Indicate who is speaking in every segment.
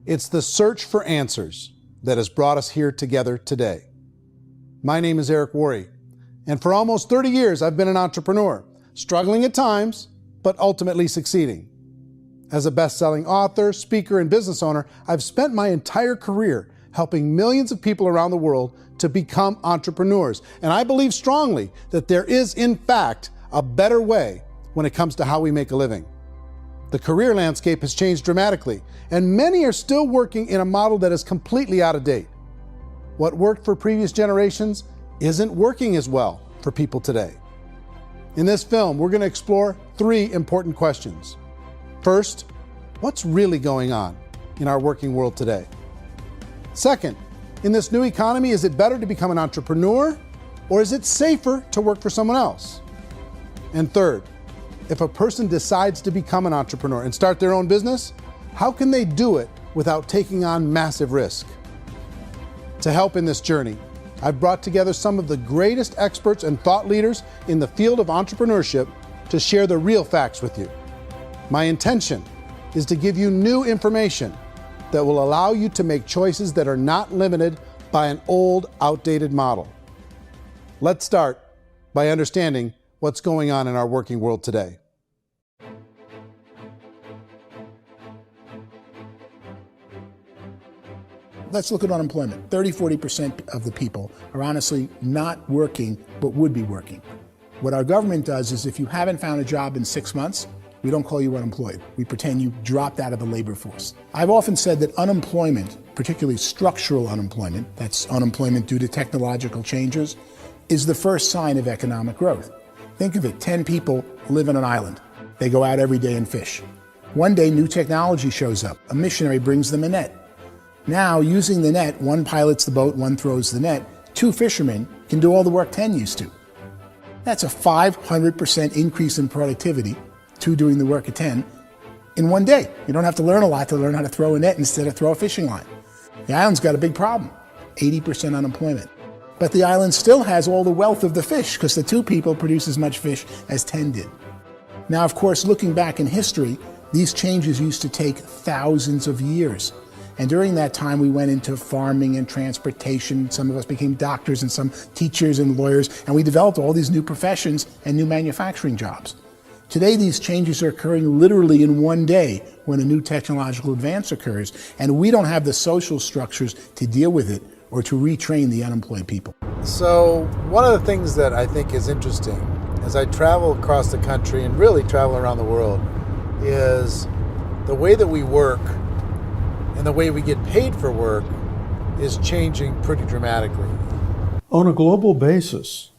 Speaker 1: It's the search for answers that has brought us here together today. My name is Eric Worre, and for almost 30 years I've been an entrepreneur, struggling at times, but ultimately succeeding. As a best-selling author, speaker, and business owner, I've spent my entire career helping millions of people around the world to become entrepreneurs. And I believe strongly that there is, in fact, a better way when it comes to how we make a living. The career landscape has changed dramatically, and many are still working in a model that is completely out of date. What worked for previous generations isn't working as well for people today. In this film, we're going to explore 3 important questions. First, what's really going on in our working world today? Second, in this new economy, is it better to become an entrepreneur, or is it safer to work for someone else? And third, if a person decides to become an entrepreneur and start their own business, how can they do it without taking on massive risk? To help in this journey, I've brought together some of the greatest experts and thought leaders in the field of entrepreneurship to share the real facts with you. My intention is to give you new information that will allow you to make choices that are not limited by an old, outdated model. Let's start by understanding what's going on in our working world today.
Speaker 2: Let's look at unemployment. 30-40% of the people are honestly not working, but would be working. What our government does is if you haven't found a job in 6 months, we don't call you unemployed. We pretend you dropped out of the labor force. I've often said that unemployment, particularly structural unemployment, that's unemployment due to technological changes, is the first sign of economic growth. Think of it, 10 people live on an island. They go out every day and fish. One day, new technology shows up. A missionary brings them a net. Now, using the net, one pilots the boat, one throws the net. 2 fishermen can do all the work 10 used to. That's a 500% increase in productivity, 2 doing the work of 10, in one day. You don't have to learn a lot to learn how to throw a net instead of throw a fishing line. The island's got a big problem, 80% unemployment. But the island still has all the wealth of the fish because the 2 people produce as much fish as 10 did. Now, of course, looking back in history, these changes used to take thousands of years. And during that time, we went into farming and transportation. Some of us became doctors and some teachers and lawyers, and we developed all these new professions and new manufacturing jobs. Today, these changes are occurring literally in one day when a new technological advance occurs, and we don't have the social structures to deal with it or to retrain the unemployed people.
Speaker 3: So one of the things that I think is interesting as I travel across the country and really travel around the world is the way that we work and the way we get paid for work is changing pretty dramatically.
Speaker 4: On a global basis,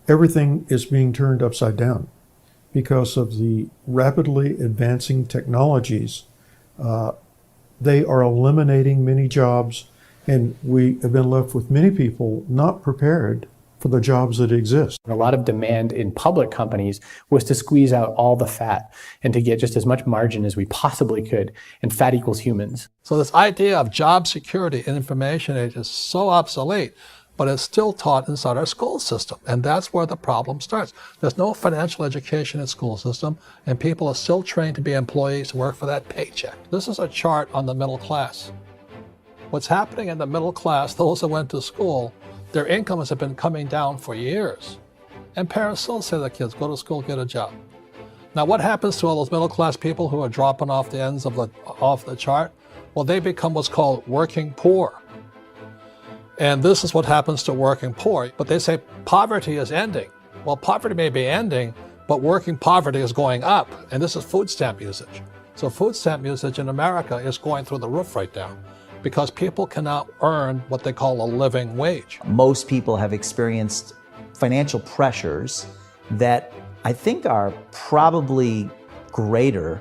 Speaker 4: everything is being turned upside down because of the rapidly advancing technologies. They are eliminating many jobs, and we have been left with many people not prepared for the jobs that exist.
Speaker 5: A lot of demand in public companies was to squeeze out all the fat and to get just as much margin as we possibly could, and fat equals humans.
Speaker 6: So this idea of job security in information age is so obsolete, but it's still taught inside our school system, and that's where the problem starts. There's no financial education in school system, and people are still trained to be employees to work for that paycheck. This is a chart on the middle class. What's happening in the middle class, those that went to school, their incomes have been coming down for years. And parents still say to their kids, go to school, get a job. Now what happens to all those middle class people who are dropping off the ends of the chart? Well, they become what's called working poor. And this is what happens to working poor. But they say poverty is ending. Well, poverty may be ending, but working poverty is going up. And this is food stamp usage. So food stamp usage in America is going through the roof right now, because people cannot earn what they call a living wage.
Speaker 7: Most people have experienced financial pressures that I think are probably greater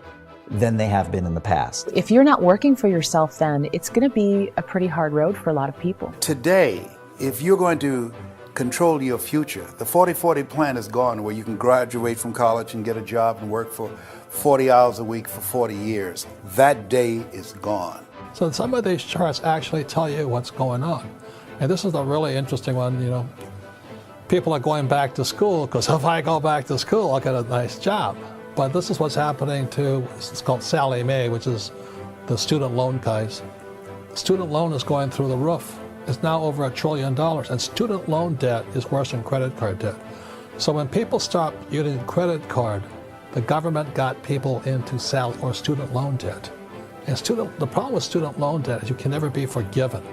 Speaker 7: than they have been in the past.
Speaker 8: If you're not working for yourself, then it's going to be a pretty hard road for a lot of people.
Speaker 9: Today, if you're going to control your future, the 40-40 plan is gone, where you can graduate from college and get a job and work for 40 hours a week for 40 years. That day is gone.
Speaker 6: So some of these charts actually tell you what's going on. And this is a really interesting one, you know. People are going back to school because if I go back to school, I'll get a nice job. But this is what's happening to, it's called Sallie Mae, which is the student loan guys. Student loan is going through the roof. It's now over $1 trillion, and student loan debt is worse than credit card debt. So when people stopped using credit card, the government got people into student loan debt. And the problem with student loan debt is you can never be forgiven.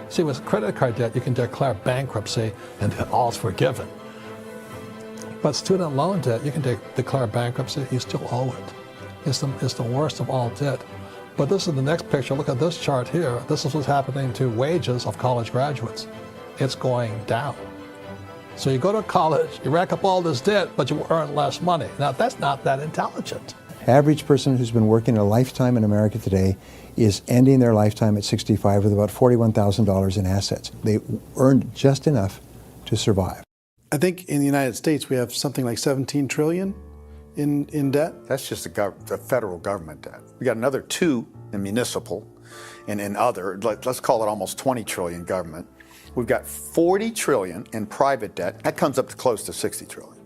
Speaker 6: See, with credit card debt, you can declare bankruptcy and then all's forgiven. But student loan debt, you can declare bankruptcy, you still owe it. It's the worst of all debt. But this is the next picture. Look at this chart here. This is what's happening to wages of college graduates. It's going down. So you go to college, you rack up all this debt, but you earn less money. Now, that's not that intelligent.
Speaker 10: Average person who's been working a lifetime in America today is ending their lifetime at 65 with about $41,000 in assets. They earned just enough to survive.
Speaker 1: I think in the United States we have something like 17 trillion in debt.
Speaker 11: That's just the federal government debt. We got another 2 in municipal and in other, let's call it almost 20 trillion government. We've got 40 trillion in private debt. That comes up to close to 60 trillion.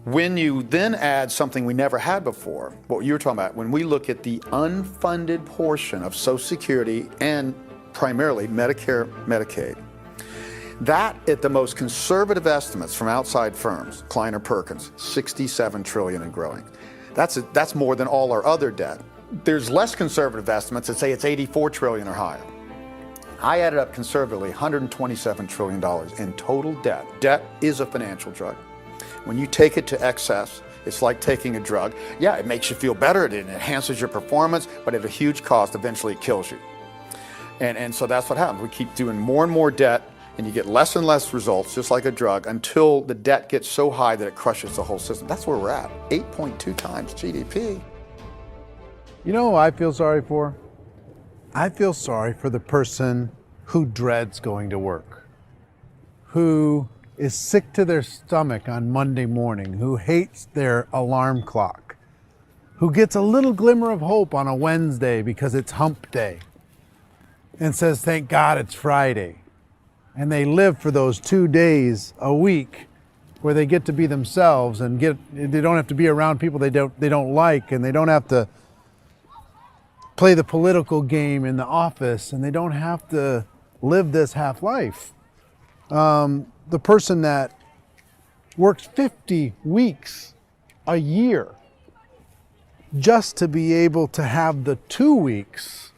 Speaker 11: When you then add something we never had before, what you were talking about, when we look at the unfunded portion of Social Security and primarily Medicare, Medicaid, that at the most conservative estimates from outside firms, Kleiner Perkins, 67 trillion and growing. That's more than all our other debt. There's less conservative estimates that say it's 84 trillion or higher. I added up conservatively $127 trillion in total debt. Debt is a financial drug. When you take it to excess, it's like taking a drug. Yeah, it makes you feel better, it enhances your performance, but at a huge cost, eventually it kills you. And so that's what happens. We keep doing more and more debt, and you get less and less results, just like a drug, until the debt gets so high that it crushes the whole system. That's where we're at, 8.2 times GDP.
Speaker 3: You know who I feel sorry for? I feel sorry for the person who dreads going to work, who is sick to their stomach on Monday morning, who hates their alarm clock, who gets a little glimmer of hope on a Wednesday because it's hump day and says, thank God it's Friday. And they live for those 2 days a week where they get to be themselves and they don't have to be around people they don't like, and they don't have to play the political game in the office, and they don't have to live this half life. The person that works 50 weeks a year just to be able to have the 2 weeks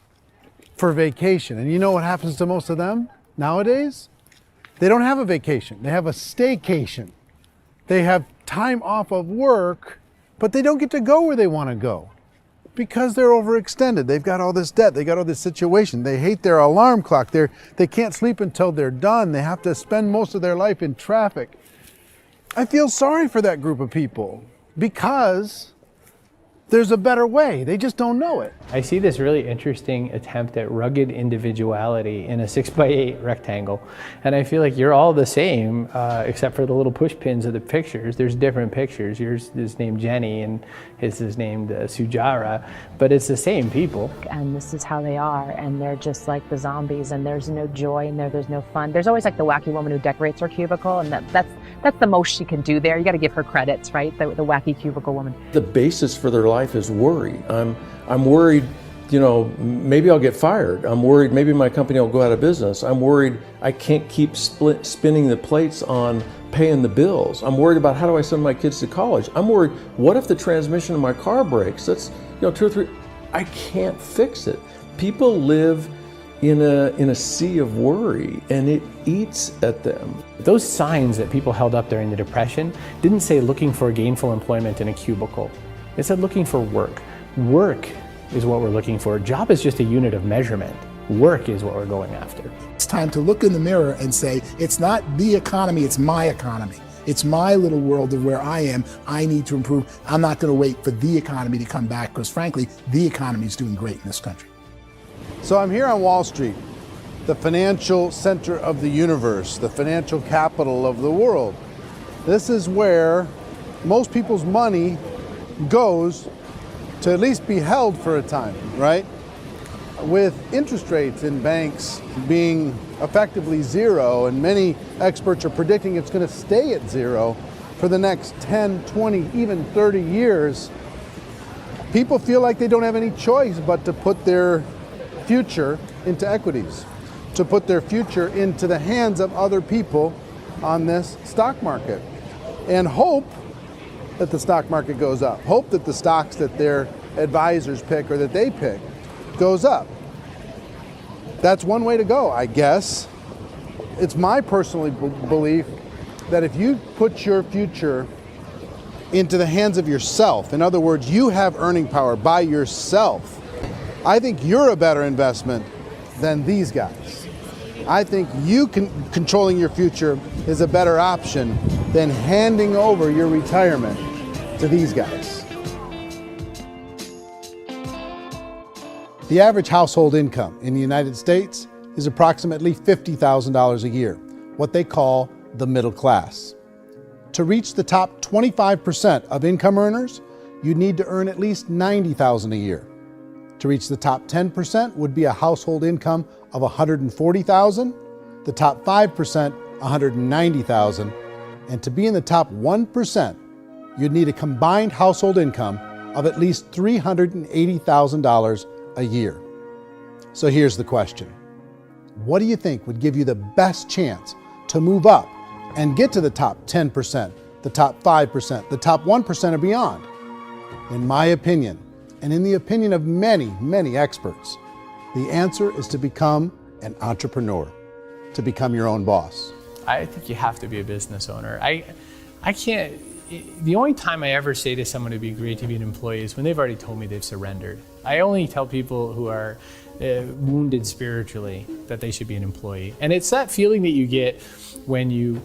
Speaker 3: for vacation. And you know what happens to most of them nowadays? They don't have a vacation. They have a staycation. They have time off of work, but they don't get to go where they want to go because they're overextended. They've got all this debt. They got all this situation. They hate their alarm clock. They can't sleep until they're done. They have to spend most of their life in traffic. I feel sorry for that group of people because there's a better way. They just don't know it.
Speaker 5: I see this really interesting attempt at rugged individuality in a 6x8 rectangle. And I feel like you're all the same, except for the little push pins of the pictures. There's different pictures. Yours is named Jenny and his is named Sujara, but it's the same people.
Speaker 8: And this is how they are, and they're just like the zombies, and there's no joy in there, there's no fun. There's always like the wacky woman who decorates her cubicle, and that's the most she can do there. You got to give her credits, right? The wacky cubicle woman.
Speaker 12: The basis for their life is worry. I'm worried, you know, maybe I'll get fired. I'm worried maybe my company will go out of business. I'm worried I can't keep spinning the plates on paying the bills. I'm worried about how do I send my kids to college. I'm worried, what if the transmission of my car breaks? That's, you know, 2 or 3, I can't fix it. People live in a sea of worry, and it eats at them.
Speaker 5: Those signs that people held up during the Depression didn't say looking for gainful employment in a cubicle. It said looking for work. Work is what we're looking for. Job is just a unit of measurement. Work is what we're going after.
Speaker 2: It's time to look in the mirror and say, it's not the economy, it's my economy. It's my little world of where I am. I need to improve. I'm not going to wait for the economy to come back, because frankly, the economy is doing great in this country.
Speaker 3: So I'm here on Wall Street, the financial center of the universe, the financial capital of the world. This is where most people's money goes to at least be held for a time, right? With interest rates in banks being effectively zero, and many experts are predicting it's going to stay at zero for the next 10, 20, even 30 years, people feel like they don't have any choice but to put their future
Speaker 1: into equities, to put their future into the hands of other people on this stock market, and hope that the stock market goes up, hope that the stocks that their advisors pick or that they pick goes up. That's one way to go, I guess. It's my personal belief that if you put your future into the hands of yourself, in other words, you have earning power by yourself, I think you're a better investment than these guys. I think you controlling your future is a better option than handing over your retirement to these guys. The average household income in the United States is approximately $50,000 a year, what they call the middle class. To reach the top 25% of income earners, you'd need to earn at least $90,000 a year. To reach the top 10% would be a household income of $140,000, the top 5%, $190,000, and to be in the top 1%, you'd need a combined household income of at least $380,000 a year. So here's the question. What do you think would give you the best chance to move up and get to the top 10%, the top 5%, the top 1% or beyond? In my opinion, and in the opinion of many, many experts, the answer is to become an entrepreneur, to become your own boss.
Speaker 5: I think you have to be a business owner. I can't, the only time I ever say to someone it'd be great to be an employee is when they've already told me they've surrendered. I only tell people who are wounded spiritually that they should be an employee. And it's that feeling that you get when you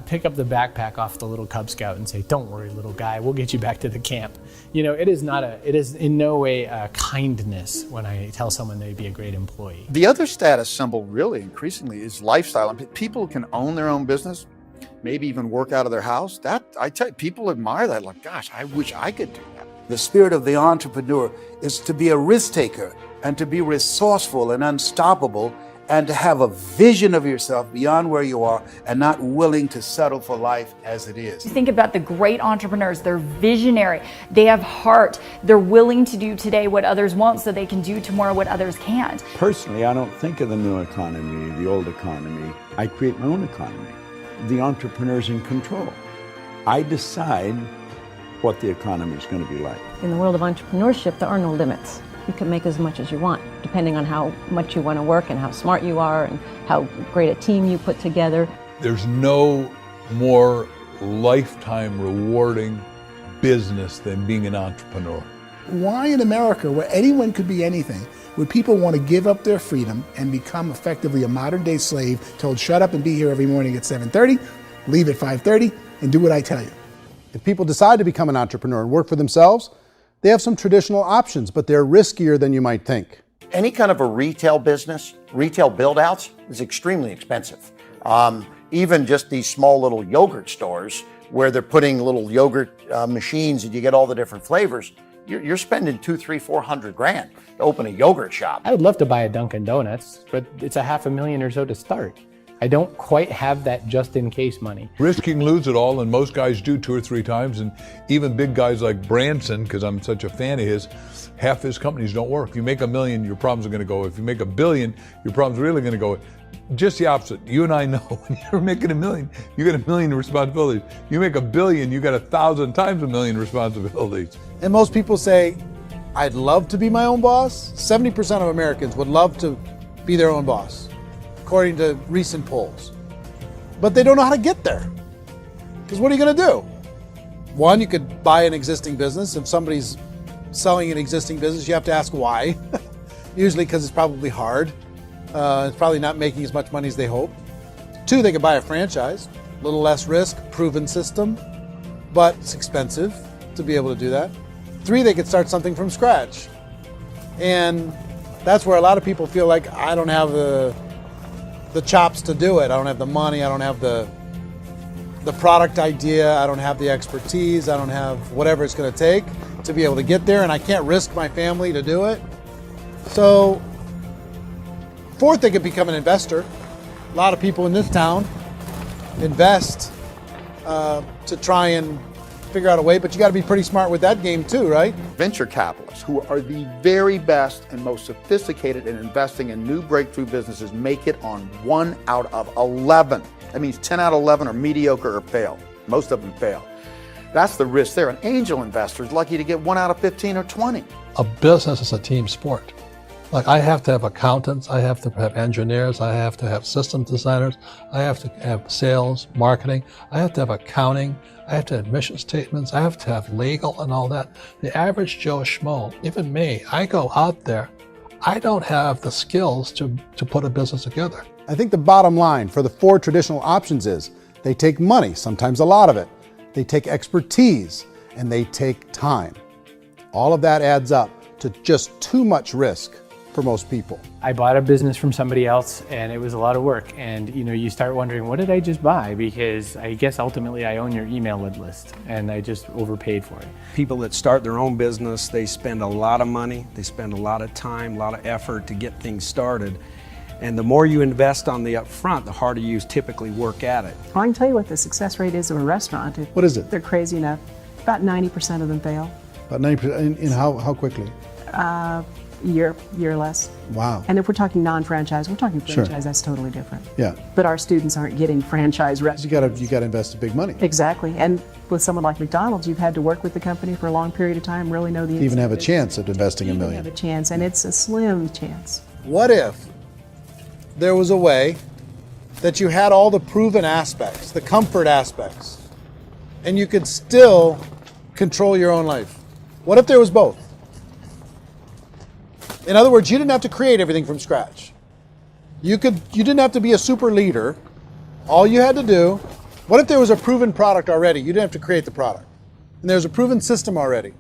Speaker 5: pick up the backpack off the little Cub Scout and say, "Don't worry, little guy, we'll get you back to the camp." You know, it is in no way a kindness when I tell someone they'd be a great employee.
Speaker 11: The other status symbol really increasingly is lifestyle. I mean, people can own their own business, maybe even work out of their house. That, I tell you, people admire that. Like, gosh, I wish I could do that.
Speaker 9: The spirit of the entrepreneur is to be a risk taker and to be resourceful and unstoppable and to have a vision of yourself beyond where you are and not willing to settle for life as it is.
Speaker 13: You think about the great entrepreneurs, they're visionary, they have heart, they're willing to do today what others won't so they can do tomorrow what others can't.
Speaker 14: Personally, I don't think of the new economy, the old economy. I create my own economy. The entrepreneur's in control. I decide what the economy is going to be like.
Speaker 15: In the world of entrepreneurship, there are no limits. You can make as much as you want, depending on how much you want to work and how smart you are and how great a team you put together.
Speaker 16: There's no more lifetime rewarding business than being an entrepreneur.
Speaker 2: Why in America, where anyone could be anything, would people want to give up their freedom and become effectively a modern-day slave, told shut up and be here every morning at 7:30, leave at 5:30, and do what I tell you?
Speaker 1: If people decide to become an entrepreneur and work for themselves, they have some traditional options, but they're riskier than you might think.
Speaker 17: Any kind of a retail business, retail build-outs is extremely expensive. Even just these small little yogurt stores where they're putting little yogurt machines and you get all the different flavors, you're spending $200,000, $300,000, $400,000 to open a yogurt shop.
Speaker 5: I would love to buy a Dunkin' Donuts, but it's $500,000 or so to start. I don't quite have that just in case money.
Speaker 16: Risking lose it all, and most guys do 2 or 3 times, and even big guys like Branson, because I'm such a fan of his, half his companies don't work. If you make $1 million, your problems are going to go. If you make $1 billion, your problems are really going to go. Just the opposite. You and I know when you're making $1 million, you get $1 million responsibilities. You make $1 billion, you got 1,000 times $1 million responsibilities.
Speaker 1: And most people say, I'd love to be my own boss. 70% of Americans would love to be their own boss, according to recent polls. But they don't know how to get there. Because what are you going to do? One, you could buy an existing business. If somebody's selling an existing business, you have to ask why. Usually because it's probably hard. It's probably not making as much money as they hope. 2, they could buy a franchise. A little less risk, proven system, but it's expensive to be able to do that. 3, they could start something from scratch. And that's where a lot of people feel like, I don't have the chops to do it. I don't have the money. I don't have the product idea. I don't have the expertise. I don't have whatever it's going to take to be able to get there, and I can't risk my family to do it. So, 4th, they could become an investor. A lot of people in this town invest to try and
Speaker 3: figure out a way, but you got to be pretty smart with that game too, right?
Speaker 11: Venture capitalists, who are the very best and most sophisticated in investing in new breakthrough businesses, make it on 1 out of 11. That means 10 out of 11 are mediocre or fail. Most of them fail. That's the risk there. An angel investor is lucky to get 1 out of 15 or 20.
Speaker 6: A business is a team sport. Like, I have to have accountants, I have to have engineers, I have to have systems designers, I have to have sales, marketing, I have to have accounting, I have to have mission statements, I have to have legal and all that. The average Joe Schmo, even me, I go out there, I don't have the skills to put a business together.
Speaker 1: I think the bottom line for the 4 traditional options is they take money, sometimes a lot of it. They take expertise, and they take time. All of that adds up to just too much risk for most people.
Speaker 5: I bought a business from somebody else and it was a lot of work. And you start wondering, what did I just buy? Because I guess ultimately I own your email list and I just overpaid for it.
Speaker 18: People that start their own business, they spend a lot of money, they spend a lot of time, a lot of effort to get things started. And the more you invest on the upfront, the harder you typically work at it.
Speaker 19: I can tell you what the success rate is of a restaurant.
Speaker 1: What is it?
Speaker 19: They're crazy enough. About 90% of them fail.
Speaker 1: About 90%, in how quickly?
Speaker 19: Year less.
Speaker 1: Wow.
Speaker 19: And if we're talking non-franchise, we're talking franchise,
Speaker 1: Sure.
Speaker 19: That's totally different.
Speaker 1: Yeah.
Speaker 19: But our students aren't getting franchise restaurants.
Speaker 1: You got to invest big money.
Speaker 19: Exactly. And with someone like McDonald's, you've had to work with the company for a long period of time, really know the
Speaker 1: Even have a
Speaker 19: business.
Speaker 1: chance at investing $1 million.
Speaker 19: Have a chance, and it's a slim chance.
Speaker 3: What if there was a way that you had all the proven aspects, the comfort aspects, and you could still control your own life? What if there was both? In other words, you didn't have to create everything from scratch. You didn't have to be a super leader. All you had to do, what if there was a proven product already? You didn't have to create the product. And there's a proven system already,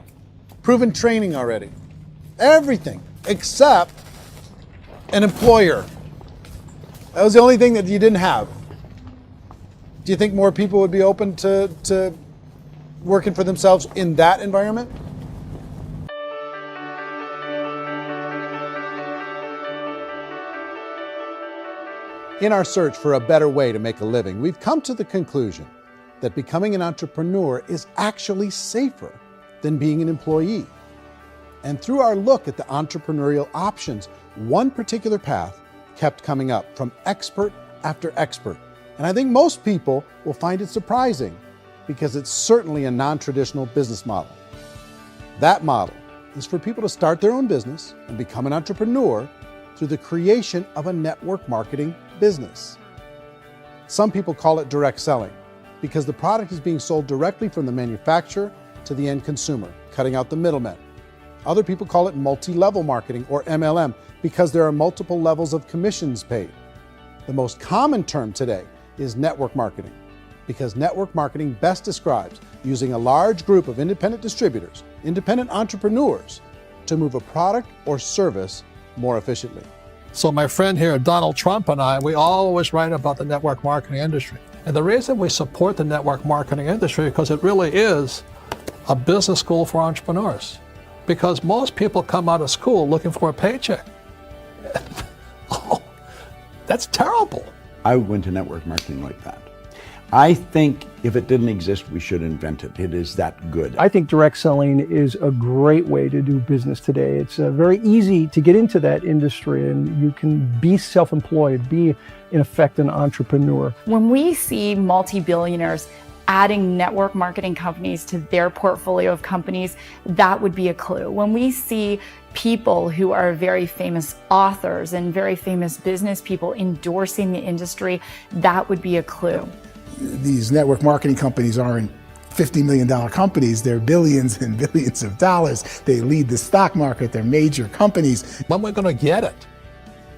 Speaker 3: proven training already. Everything except an employer. That was the only thing that you didn't have. Do you think more people would be open to working for themselves in that environment? In our search for a better way to make a living, we've come to the conclusion that becoming an entrepreneur is actually safer than being an employee. And through our look at the entrepreneurial options, one particular path kept coming up from expert after expert. And I think most people will find it surprising because it's certainly a non-traditional business model. That model is for people to start their own business and become an entrepreneur through the creation of a network marketing business. Some people call it direct selling because the product is being sold directly from the manufacturer to the end consumer, cutting out the middlemen. Other people call it multi-level marketing, or MLM, because there are multiple levels of commissions paid. The most common term today is network marketing, because network marketing best describes using a large group of independent distributors, independent entrepreneurs, to move a product or service more efficiently.
Speaker 6: So my friend here, Donald Trump, and I, we always write about the network marketing industry. And the reason we support the network marketing industry is because it really is a business school for entrepreneurs. Because most people come out of school looking for a paycheck. Oh, that's terrible.
Speaker 14: I went to network marketing like that. I think if it didn't exist, we should invent it. It is that good.
Speaker 20: I think direct selling is a great way to do business today. It's very easy to get into that industry, and you can be self-employed, be in effect an entrepreneur.
Speaker 13: When we see multi-billionaires adding network marketing companies to their portfolio of companies, that would be a clue. When we see people who are very famous authors and very famous business people endorsing the industry, that would be a clue.
Speaker 2: These network marketing companies aren't $50 million companies. They're billions and billions of dollars. They lead the stock market. They're major companies.
Speaker 6: When we're going to get it?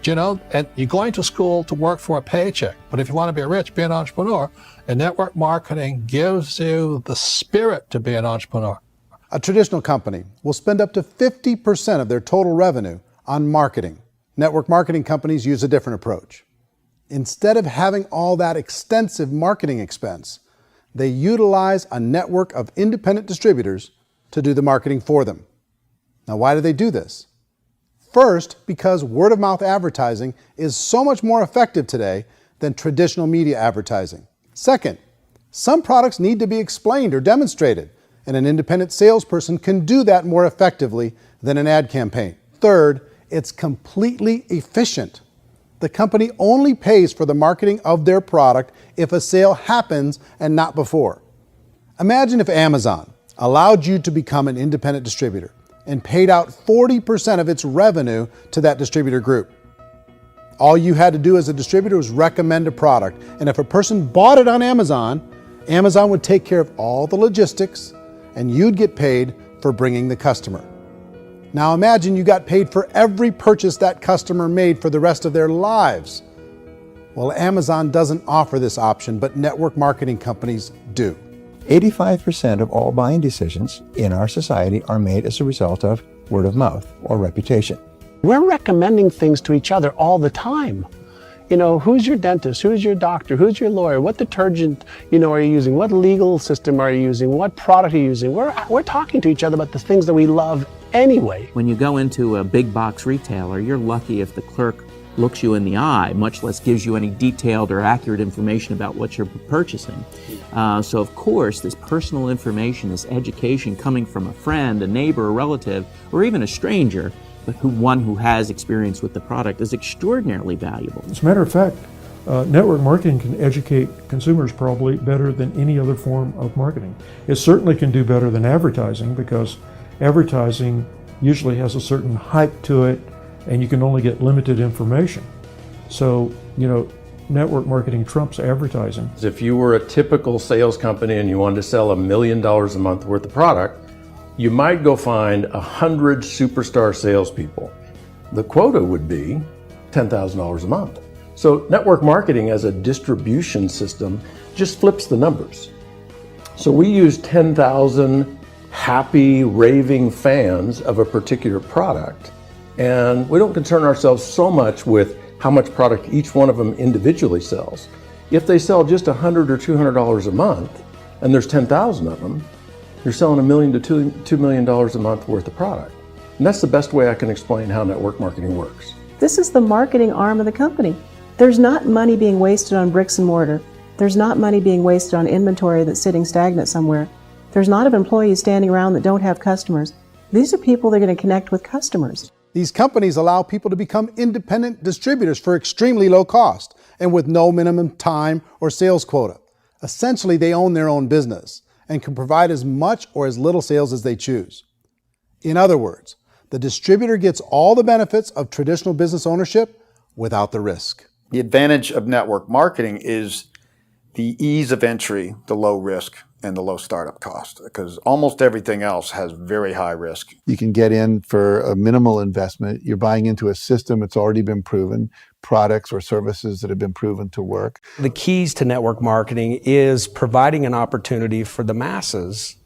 Speaker 6: And you're going to school to work for a paycheck. But if you want to be rich, be an entrepreneur. And network marketing gives you the spirit to be an entrepreneur.
Speaker 1: A traditional company will spend up to 50% of their total revenue on marketing. Network marketing companies use a different approach. Instead of having all that extensive marketing expense, they utilize a network of independent distributors to do the marketing for them. Now, why do they do this? First, because word-of-mouth advertising is so much more effective today than traditional media advertising. Second, some products need to be explained or demonstrated and an independent salesperson can do that more effectively than an ad campaign. Third, it's completely efficient. The company only pays for the marketing of their product if a sale happens and not before. Imagine if Amazon allowed you to become an independent distributor and paid out 40% of its revenue to that distributor group. All you had to do as a distributor was recommend a product, and if a person bought it on Amazon, Amazon would take care of all the logistics and you'd get paid for bringing the customer. Now imagine you got paid for every purchase that customer made for the rest of their lives. Well, Amazon doesn't offer this option, but network marketing companies do.
Speaker 10: 85% of all buying decisions in our society are made as a result of word of mouth or reputation.
Speaker 21: We're recommending things to each other all the time. You know, who's your dentist? Who's your doctor? Who's your lawyer? What detergent, are you using? What legal system are you using? What product are you using? We're talking to each other about the things that we love anyway.
Speaker 22: When you go into a big box retailer, you're lucky if the clerk looks you in the eye, much less gives you any detailed or accurate information about what you're purchasing. So of course, this personal information, this education coming from a friend, a neighbor, a relative, or even a stranger, but one who has experience with the product is extraordinarily valuable.
Speaker 4: As a matter of fact, network marketing can educate consumers probably better than any other form of marketing. It certainly can do better than advertising, because advertising usually has a certain hype to it and you can only get limited information. So, network marketing trumps advertising.
Speaker 12: If you were a typical sales company and you wanted to sell $1 million a month worth of product, you might go find 100 superstar salespeople. The quota would be $10,000 a month. So network marketing as a distribution system just flips the numbers. So we use 10,000 happy, raving fans of a particular product, and we don't concern ourselves so much with how much product each one of them individually sells. If they sell just $100 or $200 a month, and there's 10,000 of them, you're selling $1 million to $2 million a month worth of product. And that's the best way I can explain how network marketing works.
Speaker 19: This is the marketing arm of the company. There's not money being wasted on bricks and mortar. There's not money being wasted on inventory that's sitting stagnant somewhere. There's not of employees standing around that don't have customers. These are people that are going to connect with customers.
Speaker 1: These companies allow people to become independent distributors for extremely low cost and with no minimum time or sales quota. Essentially, they own their own business and can provide as much or as little sales as they choose. In other words, the distributor gets all the benefits of traditional business ownership without the risk.
Speaker 11: The advantage of network marketing is the ease of entry, the low risk, and the low startup cost, because almost everything else has very high risk.
Speaker 23: You can get in for a minimal investment. You're buying into a system that's already been proven, products or services that have been proven to work.
Speaker 18: The keys to network marketing is providing an opportunity for the masses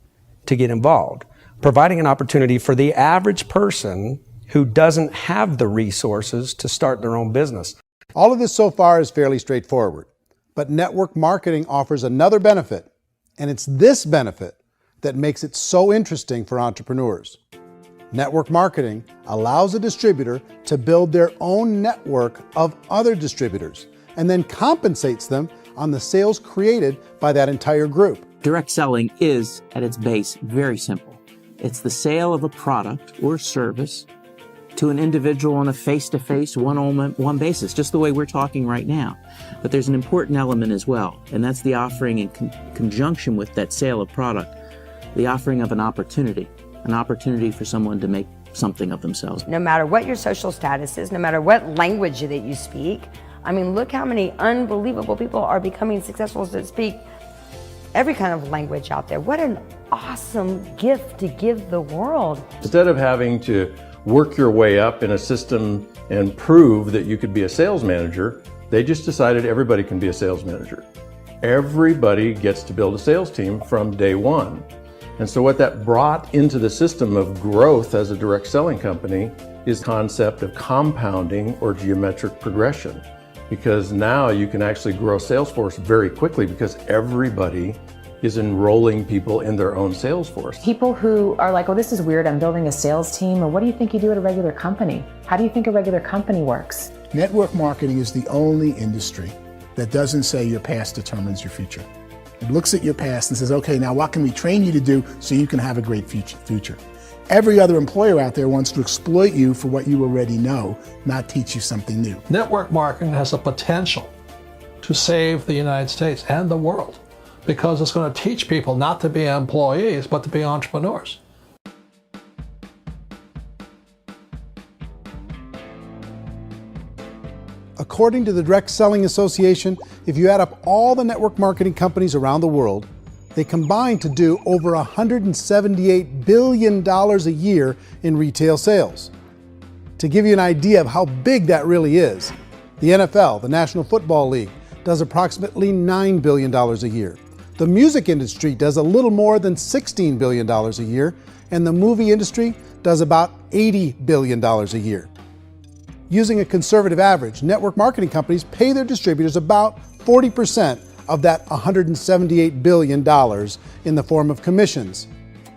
Speaker 18: to get involved, providing an opportunity for the average person who doesn't have the resources to start their own business.
Speaker 1: All of this so far is fairly straightforward, but network marketing offers another benefit, and it's this benefit that makes it so interesting for entrepreneurs. Network marketing allows a distributor to build their own network of other distributors and then compensates them on the sales created by that entire group.
Speaker 22: Direct selling is, at its base, very simple. It's the sale of a product or service to an individual on a face-to-face, one-on-one basis, just the way we're talking right now. But there's an important element as well, and that's the offering in conjunction with that sale of product, the offering of an opportunity for someone to make something of themselves.
Speaker 24: No matter what your social status is, no matter what language that you speak, I mean, look how many unbelievable people are becoming successful that speak every kind of language out there. What an awesome gift to give the world.
Speaker 12: Instead of having to work your way up in a system and prove that you could be a sales manager, they just decided everybody can be a sales manager. Everybody gets to build a sales team from day one. And so what that brought into the system of growth as a direct selling company is the concept of compounding or geometric progression. Because now you can actually grow a sales force very quickly because everybody is enrolling people in their own sales force.
Speaker 8: People who are like, oh, this is weird, I'm building a sales team, or what do you think you do at a regular company? How do you think a regular company works?
Speaker 2: Network marketing is the only industry that doesn't say your past determines your future. It looks at your past and says, okay, now what can we train you to do so you can have a great future? Every other employer out there wants to exploit you for what you already know, not teach you something new.
Speaker 6: Network marketing has the potential to save the United States and the world because it's going to teach people not to be employees, but to be entrepreneurs.
Speaker 1: According to the Direct Selling Association, if you add up all the network marketing companies around the world, they combine to do over $178 billion a year in retail sales. To give you an idea of how big that really is, the NFL, the National Football League, does approximately $9 billion a year. The music industry does a little more than $16 billion a year, and the movie industry does about $80 billion a year. Using a conservative average, network marketing companies pay their distributors about 40% of that $178 billion in the form of commissions,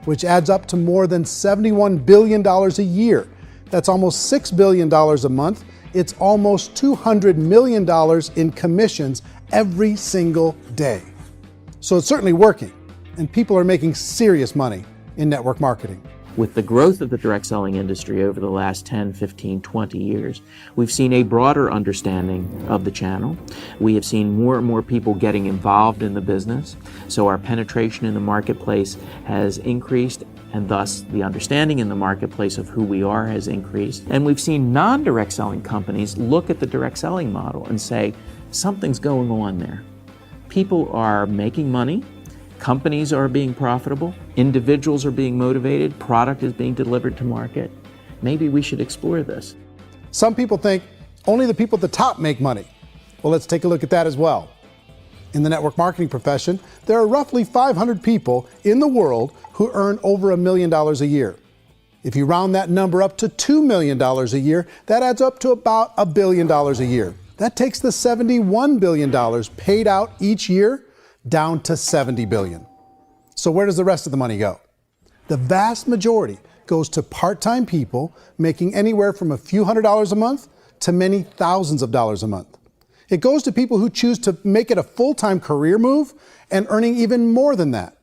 Speaker 1: which adds up to more than $71 billion a year. That's almost $6 billion a month. It's almost $200 million in commissions every single day. So it's certainly working, and people are making serious money in network marketing.
Speaker 22: With the growth of the direct selling industry over the last 10, 15, 20 years, we've seen a broader understanding of the channel. We have seen more and more people getting involved in the business, so our penetration in the marketplace has increased, and thus the understanding in the marketplace of who we are has increased. And we've seen non-direct selling companies look at the direct selling model and say, something's going on there. People are making money. Companies are being profitable, individuals are being motivated, product is being delivered to market. Maybe we should explore this.
Speaker 1: Some people think only the people at the top make money. Well, let's take a look at that as well. In the network marketing profession, there are roughly 500 people in the world who earn over $1 million a year. If you round that number up to $2 million a year, that adds up to about $1 billion a year. That takes the $71 billion paid out each year down to $70 billion. So where does the rest of the money go? The vast majority goes to part-time people making anywhere from a few $100s a month to many thousands of dollars a month. It goes to people who choose to make it a full-time career move and earning even more than that.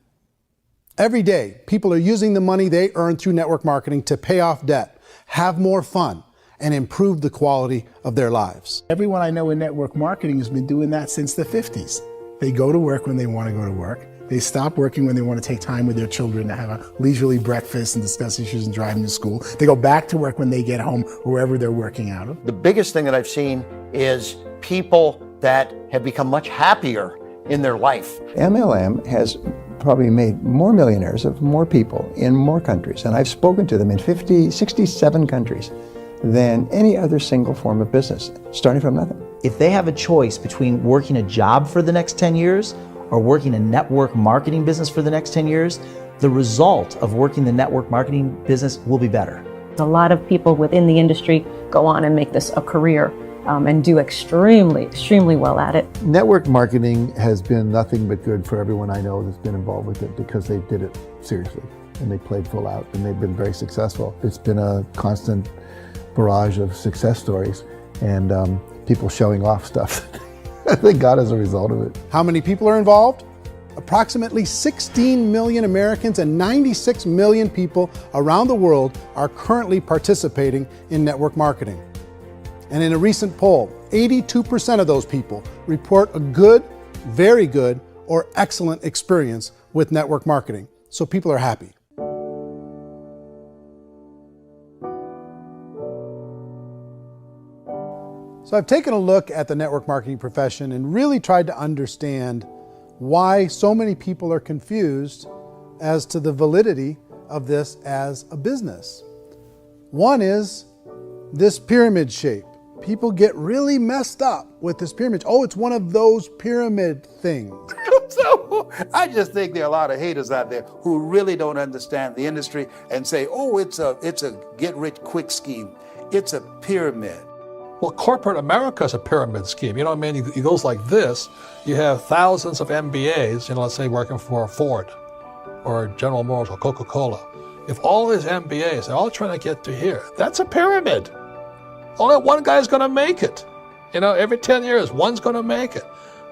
Speaker 1: Every day, people are using the money they earn through network marketing to pay off debt, have more fun, and improve the quality of their lives.
Speaker 2: Everyone I know in network marketing has been doing that since the 50s. They go to work when they want to go to work. They stop working when they want to take time with their children to have a leisurely breakfast and discuss issues and drive them to school. They go back to work when they get home, wherever they're working out of.
Speaker 7: The biggest thing that I've seen is people that have become much happier in their life.
Speaker 10: MLM has probably made more millionaires of more people in more countries, and I've spoken to them in 67 countries, than any other single form of business, starting from nothing.
Speaker 9: If they have a choice between working a job for the next 10 years or working a network marketing business for the next 10 years, the result of working the network marketing business will be better.
Speaker 15: A lot of people within the industry go on and make this a career and do extremely well at it.
Speaker 23: Network marketing has been nothing but good for everyone I know that's been involved with it because they did it seriously and they played full out and they've been very successful. It's been a constant barrage of success stories and people showing off stuff they got as a result of it.
Speaker 1: How many people are involved? Approximately 16 million Americans and 96 million people around the world are currently participating in network marketing. And in a recent poll, 82% of those people report a good, very good, or excellent experience with network marketing. So people are happy. So I've taken a look at the network marketing profession and really tried to understand why so many people are confused as to the validity of this as a business. One is this pyramid shape. People get really messed up with this pyramid. Oh, it's one of those pyramid things.
Speaker 17: So I just think there are a lot of haters out there who really don't understand the industry and say, oh, it's a get-rich-quick scheme. It's a pyramid.
Speaker 6: Well, corporate America is a pyramid scheme. You know what I mean? It goes like this. You have thousands of MBAs, let's say working for Ford or General Motors or Coca-Cola. If all these MBAs, they're all trying to get to here, that's a pyramid. Only one guy's going to make it. Every 10 years, one's going to make it.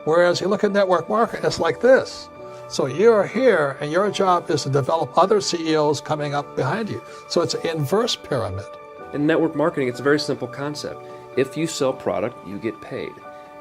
Speaker 6: Whereas you look at network marketing, it's like this. So you're here, and your job is to develop other CEOs coming up behind you. So it's an inverse pyramid.
Speaker 3: In network marketing, it's a very simple concept. If you sell product, you get paid.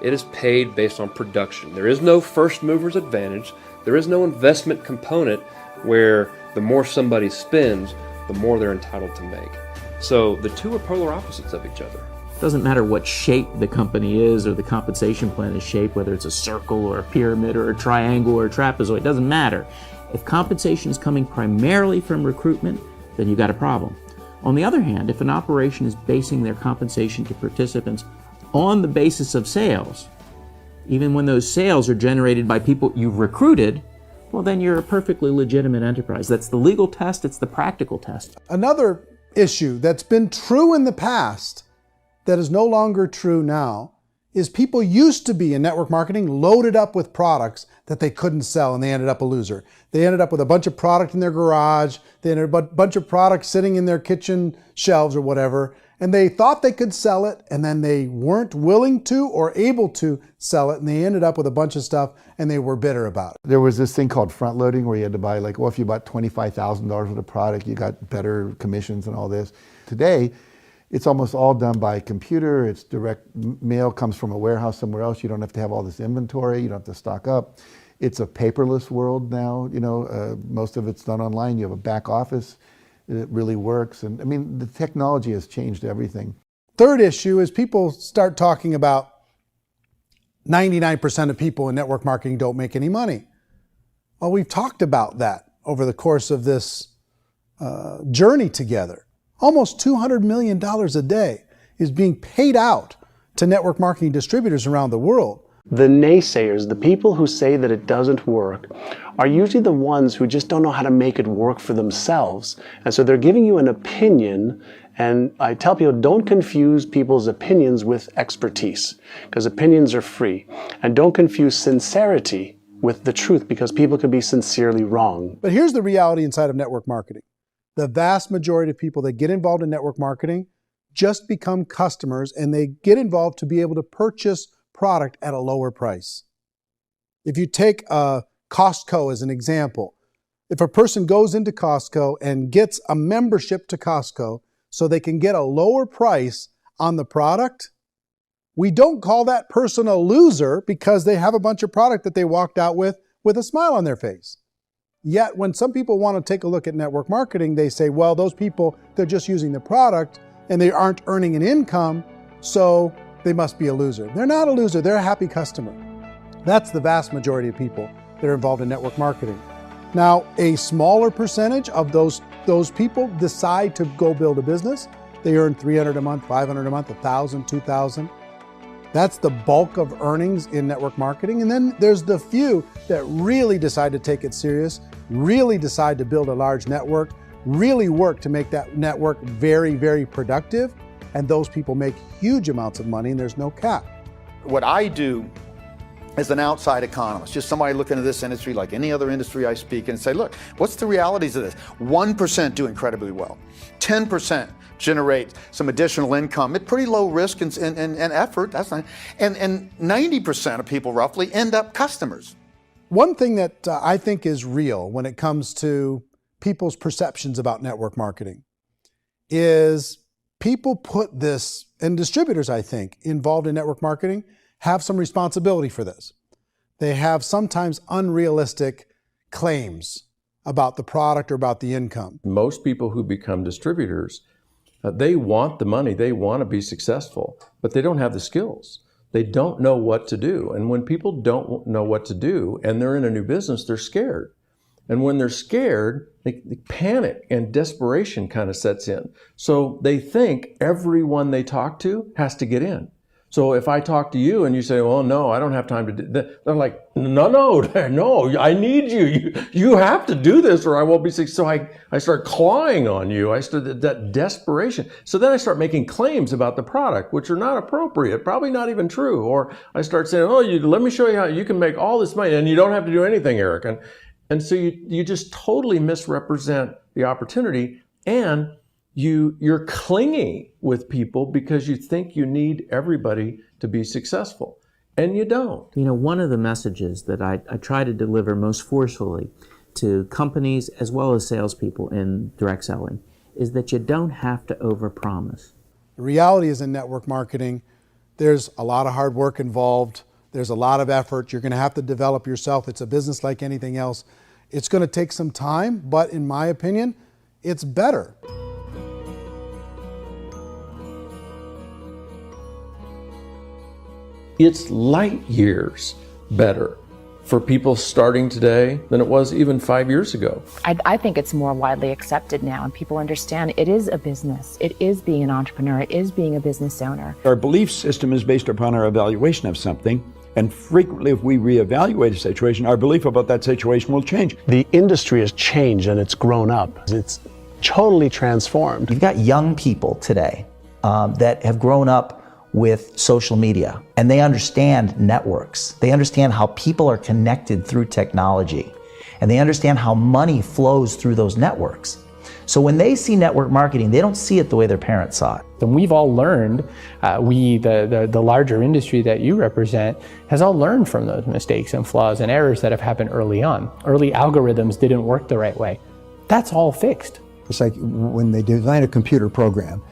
Speaker 3: It is paid based on production. There is no first mover's advantage. There is no investment component where the more somebody spends, the more they're entitled to make. So the two are polar opposites of each other.
Speaker 22: It doesn't matter what shape the company is or the compensation plan is shaped, whether it's a circle or a pyramid or a triangle or a trapezoid, it doesn't matter. If compensation is coming primarily from recruitment, then you've got a problem. On the other hand, if an operation is basing their compensation to participants on the basis of sales, even when those sales are generated by people you've recruited, well, then you're a perfectly legitimate enterprise. That's the legal test, it's the practical test.
Speaker 1: Another issue that's been true in the past that is no longer true now is people used to be in network marketing loaded up with products that they couldn't sell, and they ended up a loser. They ended up with a bunch of product in their garage, they ended up with a bunch of products sitting in their kitchen shelves or whatever, and they thought they could sell it, and then they weren't willing to or able to sell it, and they ended up with a bunch of stuff, and they were bitter about it.
Speaker 23: There was this thing called front loading where you had to buy, like, well, if you bought $25,000 worth of product, you got better commissions and all this. Today, it's almost all done by computer. It's direct mail, comes from a warehouse somewhere else. You don't have to have all this inventory. You don't have to stock up. It's a paperless world now. You know, most of it's done online. You have a back office. It really works. And I mean, the technology has changed everything.
Speaker 1: Third issue is people start talking about 99% of people in network marketing don't make any money. Well, we've talked about that over the course of this journey together. Almost $200 million a day is being paid out to network marketing distributors around the world.
Speaker 21: The naysayers, the people who say that it doesn't work, are usually the ones who just don't know how to make it work for themselves. And so they're giving you an opinion, and I tell people, don't confuse people's opinions with expertise, because opinions are free. And don't confuse sincerity with the truth, because people can be sincerely wrong.
Speaker 1: But here's the reality inside of network marketing. The vast majority of people that get involved in network marketing just become customers, and they get involved to be able to purchase product at a lower price. If you take Costco as an example, if a person goes into Costco and gets a membership to Costco so they can get a lower price on the product, we don't call that person a loser because they have a bunch of product that they walked out with a smile on their face. Yet when some people want to take a look at network marketing, they say, well, those people, they're just using the product and they aren't earning an income, so they must be a loser. They're not a loser, they're a happy customer. That's the vast majority of people that are involved in network marketing. Now, a smaller percentage of those people decide to go build a business. They earn $300 a month, $500 a month, $1,000, $2,000. That's the bulk of earnings in network marketing. And then there's the few that really decide to take it serious, really decide to build a large network, really work to make that network very, very productive. And those people make huge amounts of money, and there's no cap.
Speaker 11: What I do as an outside economist, just somebody looking at this industry like any other industry I speak and say, look, what's the realities of this? 1% do incredibly well. 10% generate some additional income at pretty low risk and effort. That's not, and 90% of people roughly end up customers.
Speaker 1: One thing that I think is real when it comes to people's perceptions about network marketing is people put this, and distributors, I think, involved in network marketing have some responsibility for this. They have sometimes unrealistic claims about the product or about the income.
Speaker 12: Most people who become distributors, they want the money, they want to be successful, but they don't have the skills. They don't know what to do. And when people don't know what to do and they're in a new business, they're scared. And when they're scared, they panic and desperation kind of sets in. So they think everyone they talk to has to get in. So if I talk to you and you say, well, no, I don't have time to do that, they're like, no, I need you. You have to do this or I won't be successful. So I start clawing on you. I start that desperation. So then I start making claims about the product, which are not appropriate, probably not even true. Or I start saying, oh, let me show you how you can make all this money and you don't have to do anything, Eric. And so you just totally misrepresent the opportunity, and you're clingy with people because you think you need everybody to be successful. and you don't.
Speaker 22: You know, one of the messages that I try to deliver most forcefully to companies as well as salespeople in direct selling is that you don't have to overpromise.
Speaker 1: The reality is in network marketing, there's a lot of hard work involved. There's a lot of effort. You're going to have to develop yourself. It's a business like anything else. It's going to take some time, but in my opinion, it's better.
Speaker 12: It's light years better for people starting today than it was even 5 years ago.
Speaker 8: I think it's more widely accepted now, and people understand it is a business. It is being an entrepreneur. It is being a business owner.
Speaker 5: Our belief system is based upon our evaluation of something, and frequently if we reevaluate a situation, our belief about that situation will change.
Speaker 21: The industry has changed and it's grown up. It's totally transformed.
Speaker 9: You've got young people today that have grown up with social media, and they understand networks. They understand how people are connected through technology, and they understand how money flows through those networks. So when they see network marketing, they don't see it the way their parents saw it.
Speaker 14: And we've all learned, the larger industry that you represent, has all learned from those mistakes and flaws and errors that have happened early on. Early algorithms didn't work the right way. That's all fixed.
Speaker 10: It's like when they design a computer program,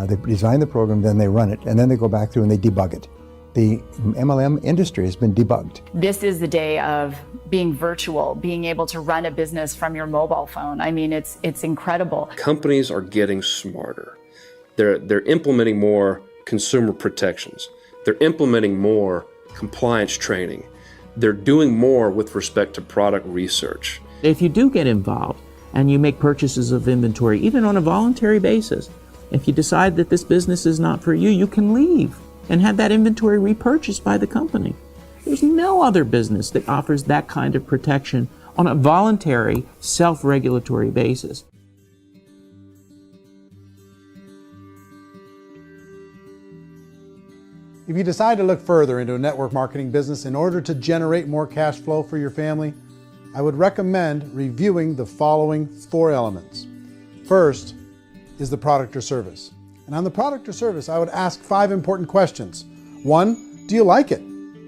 Speaker 10: they design the program, then they run it, and then they go back through and they debug it. The MLM industry has been debugged.
Speaker 13: This is the day of being virtual, being able to run a business from your mobile phone. I mean, it's incredible.
Speaker 3: Companies are getting smarter. They're implementing more consumer protections. They're implementing more compliance training. They're doing more with respect to product research.
Speaker 22: If you do get involved and you make purchases of inventory, even on a voluntary basis, if you decide that this business is not for you, you can leave and have that inventory repurchased by the company. There's no other business that offers that kind of protection on a voluntary, self-regulatory basis.
Speaker 1: If you decide to look further into a network marketing business in order to generate more cash flow for your family, I would recommend reviewing the following 4 elements. First is the product or service. And on the product or service, I would ask 5 important questions. 1, do you like it?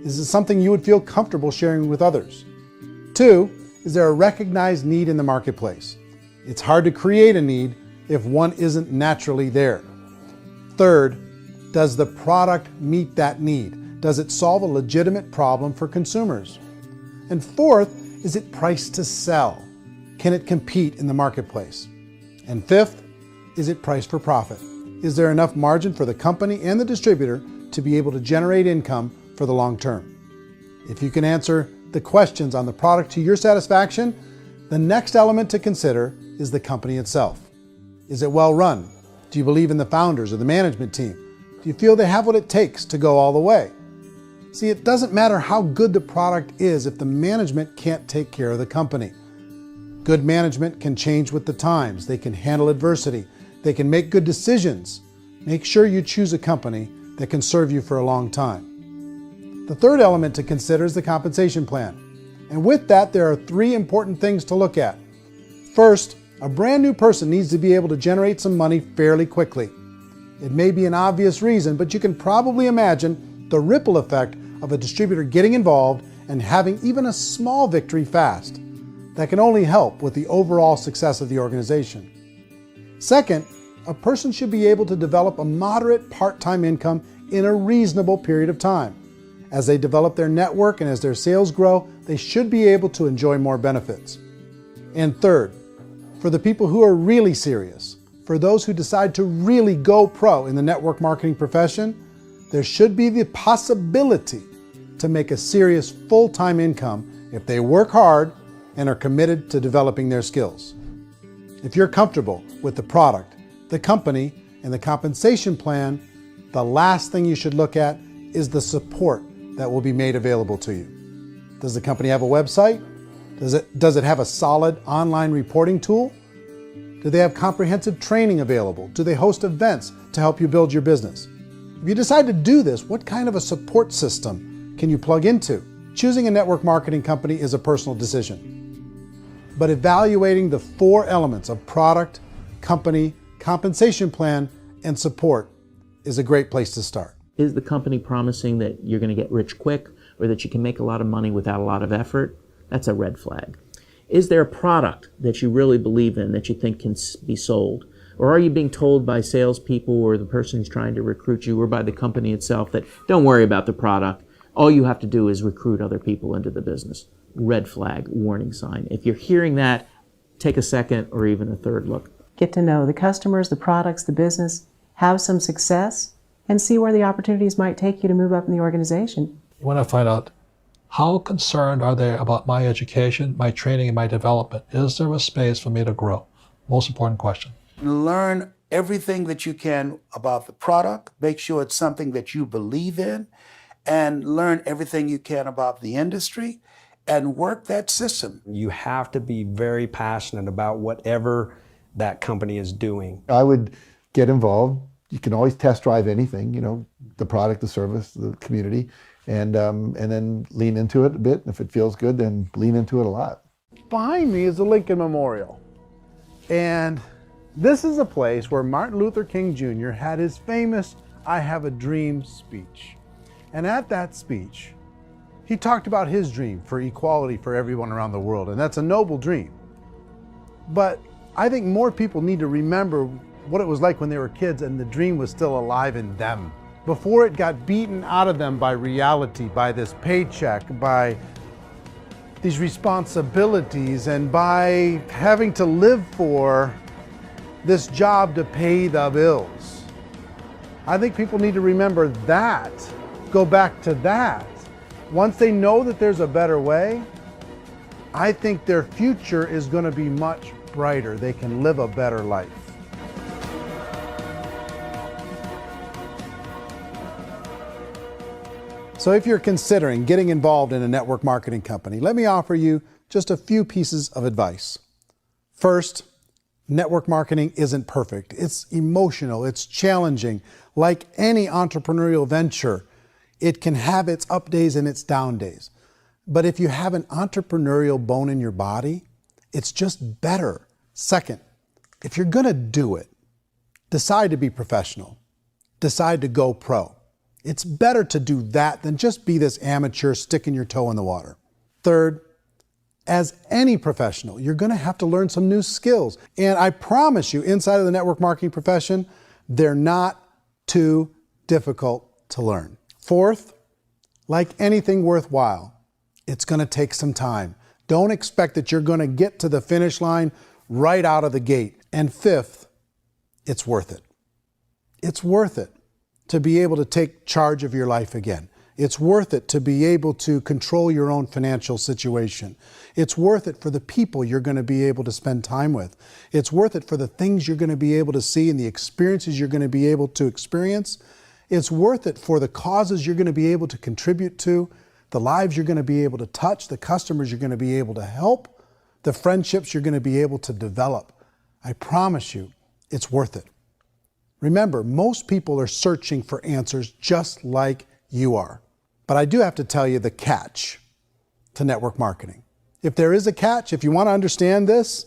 Speaker 1: Is it something you would feel comfortable sharing with others? 2, is there a recognized need in the marketplace? It's hard to create a need if one isn't naturally there. 3rd, does the product meet that need? Does it solve a legitimate problem for consumers? And 4th, is it priced to sell? Can it compete in the marketplace? And 5th, is it priced for profit? Is there enough margin for the company and the distributor to be able to generate income for the long term? If you can answer the questions on the product to your satisfaction, the next element to consider is the company itself. Is it well run? Do you believe in the founders or the management team? Do you feel they have what it takes to go all the way? See, it doesn't matter how good the product is if the management can't take care of the company. Good management can change with the times. They can handle adversity. They can make good decisions. Make sure you choose a company that can serve you for a long time. The third element to consider is the compensation plan. And with that, there are 3 important things to look at. First, a brand new person needs to be able to generate some money fairly quickly. It may be an obvious reason, but you can probably imagine the ripple effect of a distributor getting involved and having even a small victory fast. That can only help with the overall success of the organization. Second, a person should be able to develop a moderate part-time income in a reasonable period of time. As they develop their network and as their sales grow, they should be able to enjoy more benefits. And third, for the people who are really serious, for those who decide to really go pro in the network marketing profession, there should be the possibility to make a serious full-time income if they work hard and are committed to developing their skills. If you're comfortable with the product, the company, and the compensation plan, the last thing you should look at is the support that will be made available to you. Does the company have a website? Does it have a solid online reporting tool? Do they have comprehensive training available? Do they host events to help you build your business? If you decide to do this, what kind of a support system can you plug into? Choosing a network marketing company is a personal decision. But evaluating the 4 elements of product, company, compensation plan, and support is a great place to start.
Speaker 22: Is the company promising that you're going to get rich quick or that you can make a lot of money without a lot of effort? That's a red flag. Is there a product that you really believe in that you think can be sold? Or are you being told by salespeople or the person who's trying to recruit you or by the company itself that don't worry about the product, all you have to do is recruit other people into the business? Red flag, warning sign. If you're hearing that, take a second or even a third look.
Speaker 4: Get to know the customers, the products, the business, have some success, and see where the opportunities might take you to move up in the organization.
Speaker 6: You want to find out how concerned are they about my education, my training, and my development? Is there a space for me to grow? Most important question.
Speaker 17: Learn everything that you can about the product. Make sure it's something that you believe in, and learn everything you can about the industry and work that system.
Speaker 18: You have to be very passionate about whatever that company is doing.
Speaker 23: I would get involved. You can always test drive anything, the product, the service, the community, and then lean into it a bit. If it feels good, then lean into it a lot.
Speaker 1: Behind me is the Lincoln Memorial. And this is a place where Martin Luther King Jr. had his famous "I Have a Dream" speech. And at that speech, he talked about his dream for equality for everyone around the world, and that's a noble dream. But I think more people need to remember what it was like when they were kids and the dream was still alive in them, before it got beaten out of them by reality, by this paycheck, by these responsibilities, and by having to live for this job to pay the bills. I think people need to remember that, go back to that. Once they know that there's a better way, I think their future is going to be much brighter. They can live a better life. So if you're considering getting involved in a network marketing company, let me offer you just a few pieces of advice. First, network marketing isn't perfect. It's emotional, it's challenging. Like any entrepreneurial venture, it can have its up days and its down days. But if you have an entrepreneurial bone in your body, it's just better. Second, if you're gonna do it, decide to be professional. Decide to go pro. It's better to do that than just be this amateur sticking your toe in the water. Third, as any professional, you're gonna have to learn some new skills. And I promise you, inside of the network marketing profession, they're not too difficult to learn. Fourth, like anything worthwhile, it's gonna take some time. Don't expect that you're gonna get to the finish line right out of the gate. And fifth, it's worth it. It's worth it to be able to take charge of your life again. It's worth it to be able to control your own financial situation. It's worth it for the people you're going to be able to spend time with. It's worth it for the things you're going to be able to see and the experiences you're going to be able to experience. It's worth it for the causes you're going to be able to contribute to, the lives you're going to be able to touch, the customers you're going to be able to help, the friendships you're going to be able to develop. I promise you, it's worth it. Remember, most people are searching for answers just like you are. But I do have to tell you the catch to network marketing. If there is a catch, if you want to understand this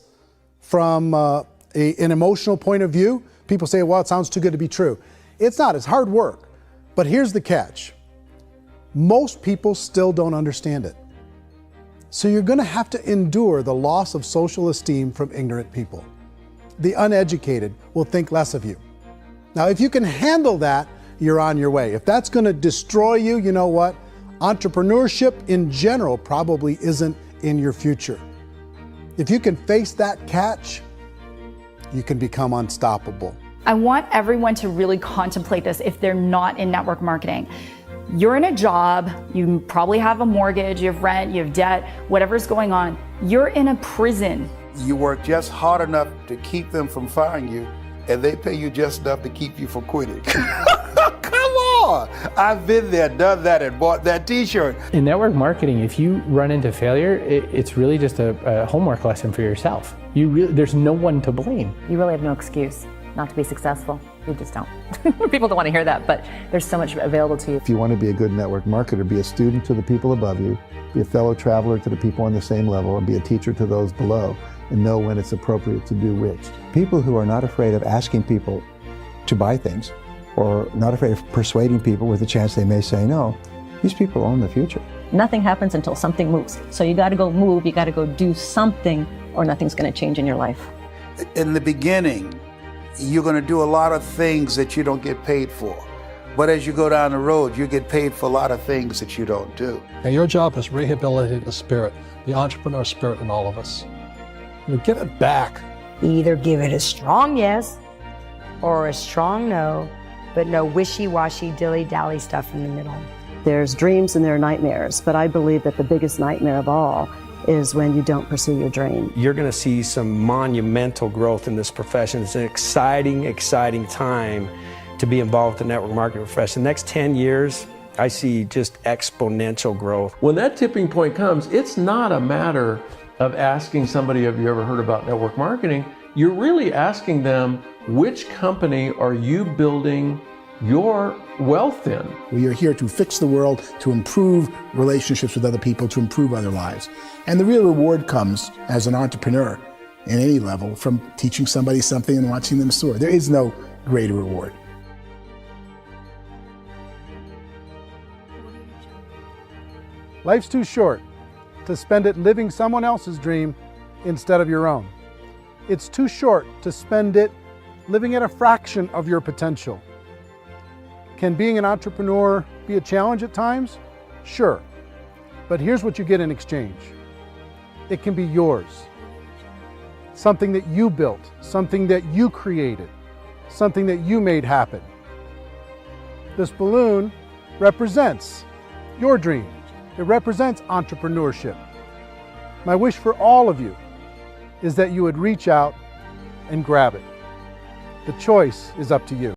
Speaker 1: from an emotional point of view, people say, well, it sounds too good to be true. It's not, it's hard work. But here's the catch. Most people still don't understand it. So you're going to have to endure the loss of social esteem from ignorant people. The uneducated will think less of you. Now, if you can handle that, you're on your way. If that's going to destroy you, you know what? Entrepreneurship in general probably isn't in your future. If you can face that catch, you can become unstoppable.
Speaker 13: I want everyone to really contemplate this if they're not in network marketing. You're in a job, you probably have a mortgage, you have rent, you have debt, whatever's going on. You're in a prison.
Speaker 17: You work just hard enough to keep them from firing you, and they pay you just enough to keep you from quitting. Come on! I've been there, done that, and bought that t-shirt.
Speaker 14: In network marketing, if you run into failure, it's really just a homework lesson for yourself. There's no one to blame.
Speaker 8: You really have no excuse not to be successful. You just don't. People don't want to hear that, but there's so much available to you.
Speaker 23: If you want to be a good network marketer, be a student to the people above you, be a fellow traveler to the people on the same level, and be a teacher to those below, and know when it's appropriate to do which. People who are not afraid of asking people to buy things
Speaker 10: or not afraid of persuading people with the chance they may say no. These people own the future.
Speaker 15: Nothing happens until something moves. So you got to go move, you got to go do something, or nothing's going to change in your life.
Speaker 17: In the beginning, you're going to do a lot of things that you don't get paid for. But as you go down the road, you get paid for a lot of things that you don't do.
Speaker 6: And your job is rehabilitate the spirit, the entrepreneur spirit in all of us. You give it back.
Speaker 16: Either give it a strong yes or a strong no, but no wishy-washy, dilly-dally stuff in the middle.
Speaker 4: There's dreams and there are nightmares, but I believe that the biggest nightmare of all is when you don't pursue your dream.
Speaker 18: You're going to see some monumental growth in this profession. It's an exciting, exciting time to be involved with the network marketing profession. The next 10 years, I see just exponential growth.
Speaker 12: When that tipping point comes, it's not a matter of asking somebody, have you ever heard about network marketing? You're really asking them, which company are you building your wealth in?
Speaker 2: We are here to fix the world, to improve relationships with other people, to improve other lives. And the real reward comes as an entrepreneur in any level from teaching somebody something and watching them soar. There is no greater reward.
Speaker 1: Life's too short to spend it living someone else's dream instead of your own. It's too short to spend it living at a fraction of your potential. Can being an entrepreneur be a challenge at times? Sure. But here's what you get in exchange. It can be yours. Something that you built, something that you created, something that you made happen. This balloon represents your dream. It represents entrepreneurship. My wish for all of you is that you would reach out and grab it. The choice is up to you.